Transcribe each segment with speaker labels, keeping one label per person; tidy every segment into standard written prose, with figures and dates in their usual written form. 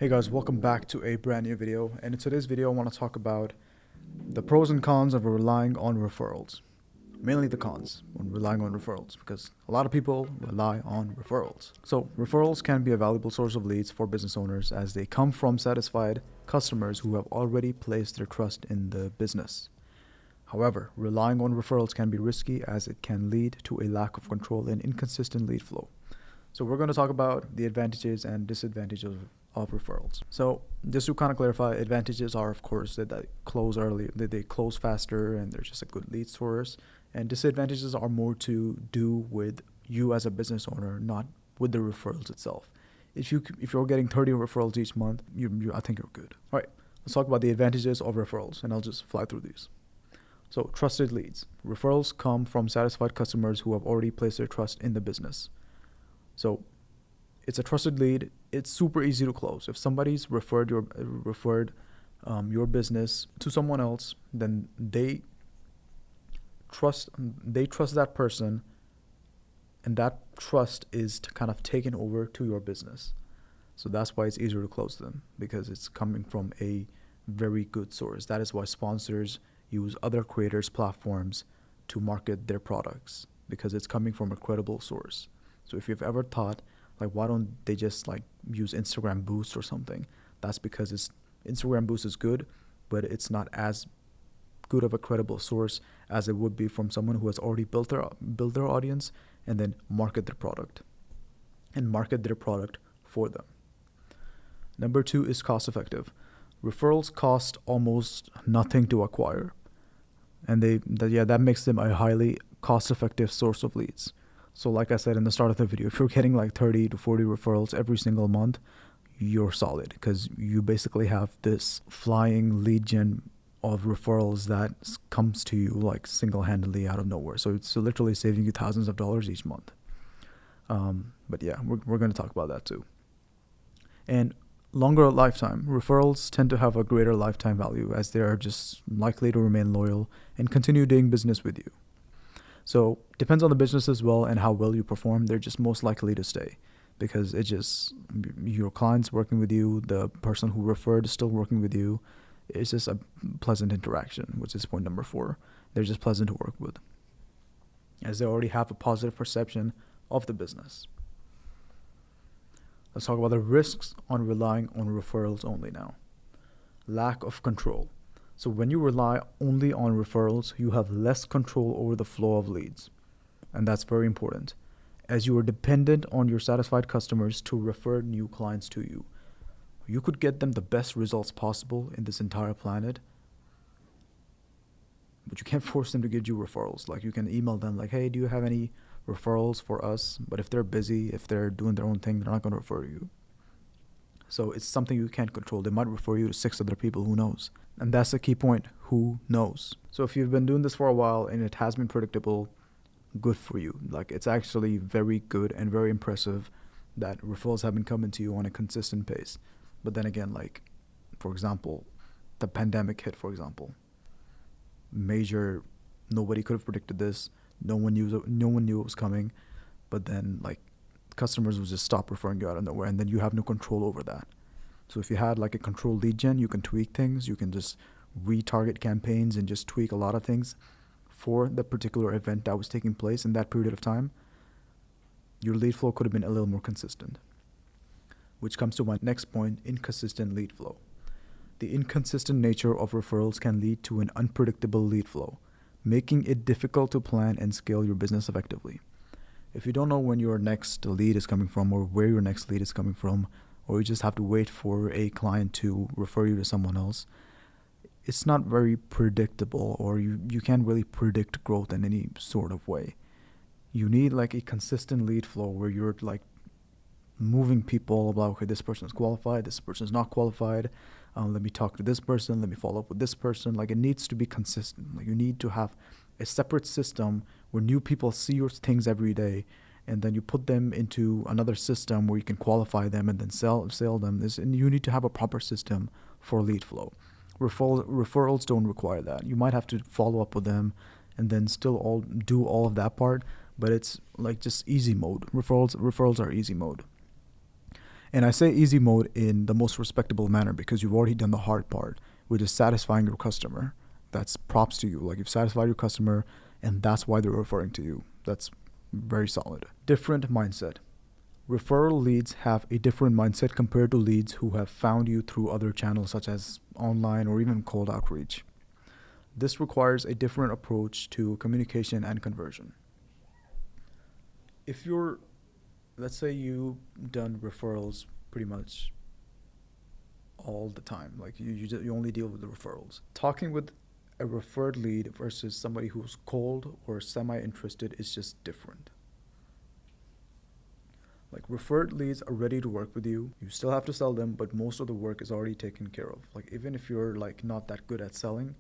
Speaker 1: Hey guys, welcome back to a brand new video, and in today's video I want to talk about the pros and cons of relying on referrals. Mainly the cons when relying on referrals, because a lot of people rely on referrals. So referrals can be a valuable source of leads for business owners as they come from satisfied customers who have already placed their trust in the business. However, relying on referrals can be risky as it can lead to a lack of control and inconsistent lead flow. So we're going to talk about the advantages and disadvantages of referrals. So just to kind of clarify, advantages are, of course, that they close early, that they close faster, and they're just a good lead source. And disadvantages are more to do with you as a business owner, not with the referrals itself. If you're getting 30 referrals each month, I think you're good. All right, let's talk about the advantages of referrals, and I'll just fly through these. So trusted leads. Referrals come from satisfied customers who have already placed their trust in the business. So it's a trusted lead. It's super easy to close. If somebody's referred your business to someone else, then they trust that person, and that trust is kind of taken over to your business. So that's why it's easier to close them, because it's coming from a very good source. That is why sponsors use other creators' platforms to market their products, because it's coming from a credible source. So if you've ever thought, like, why don't they just like use Instagram Boost or something? That's because Instagram Boost is good, but it's not as good of a credible source as it would be from someone who has already built their audience and then market their product for them. Number 2 is cost effective. Referrals cost almost nothing to acquire, and that makes them a highly cost effective source of leads. So like I said in the start of the video, if you're getting like 30 to 40 referrals every single month, you're solid, because you basically have this flying lead gen of referrals that comes to you like single-handedly out of nowhere. So it's literally saving you thousands of dollars each month. But yeah, we're going to talk about that too. And longer lifetime. Referrals tend to have a greater lifetime value as they are just likely to remain loyal and continue doing business with you. So depends on the business as well and how well you perform. They're just most likely to stay, because it's just your client's working with you, the person who referred is still working with you. It's just a pleasant interaction, which is point number 4. They're just pleasant to work with, as they already have a positive perception of the business. Let's talk about the risks on relying on referrals only now. Lack of control. So when you rely only on referrals, you have less control over the flow of leads. And that's very important, as you are dependent on your satisfied customers to refer new clients to you. You could get them the best results possible in this entire planet, but you can't force them to give you referrals. Like, you can email them like, hey, do you have any referrals for us? But if they're busy, if they're doing their own thing, they're not going to refer you. So it's something you can't control. They might refer you to 6 other people, who knows? And that's the key point, who knows? So if you've been doing this for a while and it has been predictable, good for you. Like, it's actually very good and very impressive that referrals have been coming to you on a consistent pace. But then again, like, for example, the pandemic hit, for example. Nobody could have predicted this. No one knew it was coming. But then, like, customers will just stop referring you out of nowhere, and then you have no control over that. So if you had like a controlled lead gen, you can tweak things. You can just retarget campaigns and just tweak a lot of things for the particular event that was taking place in that period of time. Your lead flow could have been a little more consistent. Which comes to my next point, inconsistent lead flow. The inconsistent nature of referrals can lead to an unpredictable lead flow, making it difficult to plan and scale your business effectively. If you don't know when your next lead is coming from, or where your next lead is coming from, or you just have to wait for a client to refer you to someone else, it's not very predictable, or you can't really predict growth in any sort of way. You need like a consistent lead flow where you're like moving people about, okay, this person is qualified, this person is not qualified, let me talk to this person, let me follow up with this person. Like, it needs to be consistent. Like, you need to have a separate system where new people see your things every day, and then you put them into another system where you can qualify them and then sell them this. And you need to have a proper system for lead flow. Referrals don't require that. You might have to follow up with them and then still do all of that part, but it's like just easy mode. Referrals are easy mode. And I say easy mode in the most respectable manner because you've already done the hard part, which is satisfying your customer. That's props to you. Like, you've satisfied your customer, and that's why they're referring to you. That's very solid. Different mindset. Referral leads have a different mindset compared to leads who have found you through other channels such as online or even cold outreach. This requires a different approach to communication and conversion. If you're, let's say you've done referrals pretty much all the time, like you only deal with the referrals. Talking with a referred lead versus somebody who's cold or semi-interested is just different. Like, referred leads are ready to work with you. You still have to sell them, but most of the work is already taken care of. Like, even if you're like not that good at selling,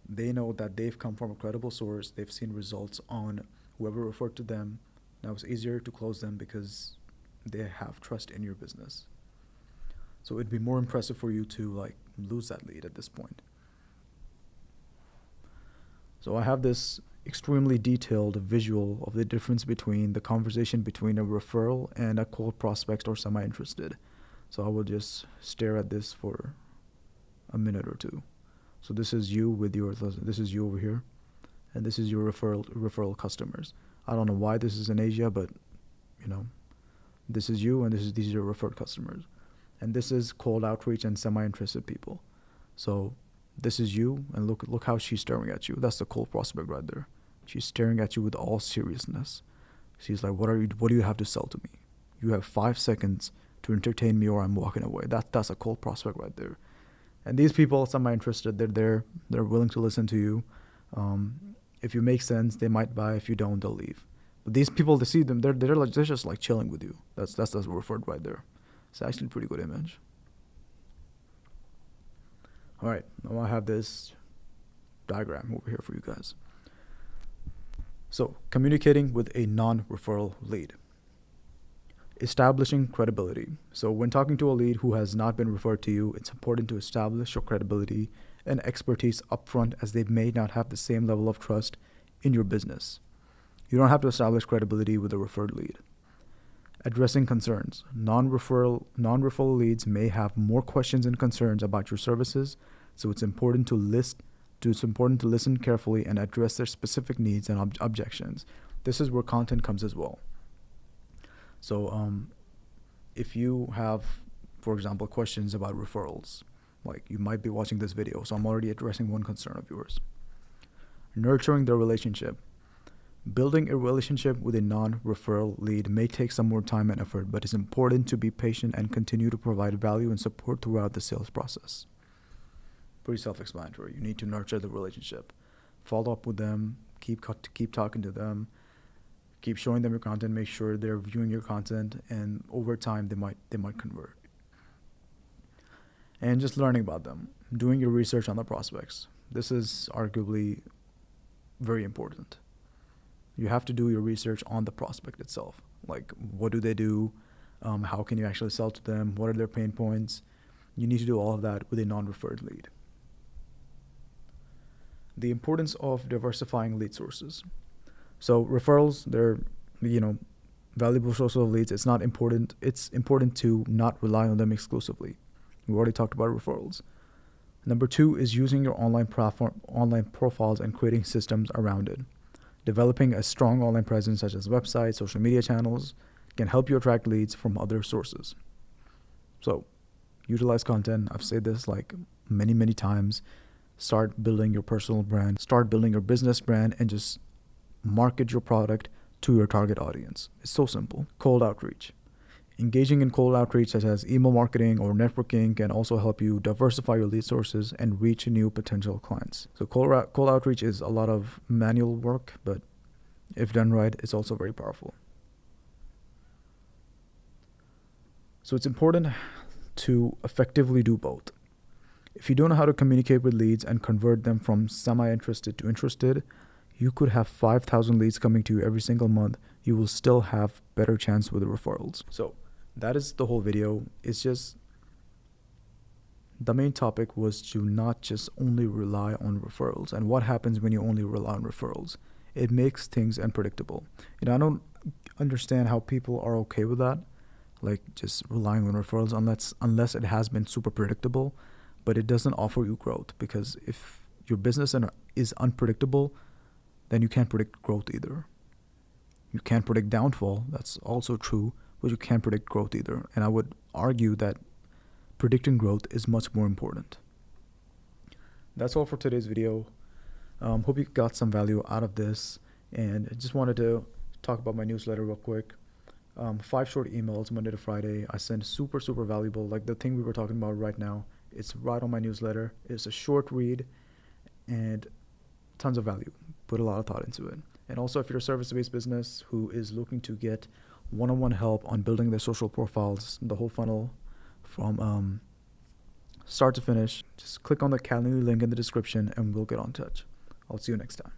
Speaker 1: they know that they've come from a credible source. They've seen results on whoever referred to them. Now it's easier to close them because they have trust in your business. So it'd be more impressive for you to like lose that lead at this point. So I have this extremely detailed visual of the difference between the conversation between a referral and a cold prospect or semi-interested. So I will just stare at this for a minute or two. So this is you with your, this is you over here, and this is your referral customers. I don't know why this is in Asia, but you know, this is you, and these are your referred customers, and this is cold outreach and semi-interested people. So this is you, and look how she's staring at you. That's the cold prospect right there. She's staring at you with all seriousness. She's like, what do you have to sell to me? You have 5 seconds to entertain me or I'm walking away. That's a cold prospect right there. And these people, semi-interested, they're willing to listen to you. If you make sense, they might buy. If you don't, they'll leave. But these people, they see them, they're just like chilling with you. That's referred right there. It's actually a pretty good image. All right, now I have this diagram over here for you guys. So, communicating with a non-referral lead. Establishing credibility. So when talking to a lead who has not been referred to you, it's important to establish your credibility and expertise upfront, as they may not have the same level of trust in your business. You don't have to establish credibility with a referred lead. Addressing concerns. Non-referral leads may have more questions and concerns about your services, so it's important to listen carefully and address their specific needs and objections. This is where content comes as well. So if you have, for example, questions about referrals, like you might be watching this video, so I'm already addressing one concern of yours. Nurturing the relationship. Building a relationship with a non-referral lead may take some more time and effort, but it's important to be patient and continue to provide value and support throughout the sales process. Pretty self-explanatory. You need to nurture the relationship. Follow up with them, keep talking to them, keep showing them your content, make sure they're viewing your content, and over time they might convert. And just learning about them, doing your research on the prospects. This is arguably very important. You have to do your research on the prospect itself. Like, what do they do? How can you actually sell to them? What are their pain points? You need to do all of that with a non-referred lead. The importance of diversifying lead sources. So referrals, they're, valuable sources of leads. It's important to not rely on them exclusively. We already talked about referrals. Number 2 is using your online profiles and creating systems around it. Developing a strong online presence such as websites, social media channels can help you attract leads from other sources. So utilize content. I've said this like many, many times. Start building your personal brand. Start building your business brand and just market your product to your target audience. It's so simple. Cold outreach. Engaging in cold outreach such as email marketing or networking can also help you diversify your lead sources and reach new potential clients. So cold outreach is a lot of manual work, but if done right, it's also very powerful. So it's important to effectively do both. If you don't know how to communicate with leads and convert them from semi-interested to interested, you could have 5,000 leads coming to you every single month. You will still have better chance with the referrals. So that is the whole video. It's just the main topic was to not just only rely on referrals. And what happens when you only rely on referrals? It makes things unpredictable. I don't understand how people are okay with that, like just relying on referrals unless it has been super predictable, but it doesn't offer you growth, because if your business is unpredictable, then you can't predict growth either. You can't predict downfall, that's also true, but you can't predict growth either. And I would argue that predicting growth is much more important. That's all for today's video. Hope you got some value out of this, and I just wanted to talk about my newsletter real quick. 5 short emails Monday to Friday. I send super valuable, like the thing we were talking about right now. It's right on my newsletter. It's a short read and tons of value. Put a lot of thought into it. And also, if you're a service-based business who is looking to get one-on-one help on building their social profiles, the whole funnel from start to finish, just click on the Calendly link in the description and we'll get on touch. I'll see you next time.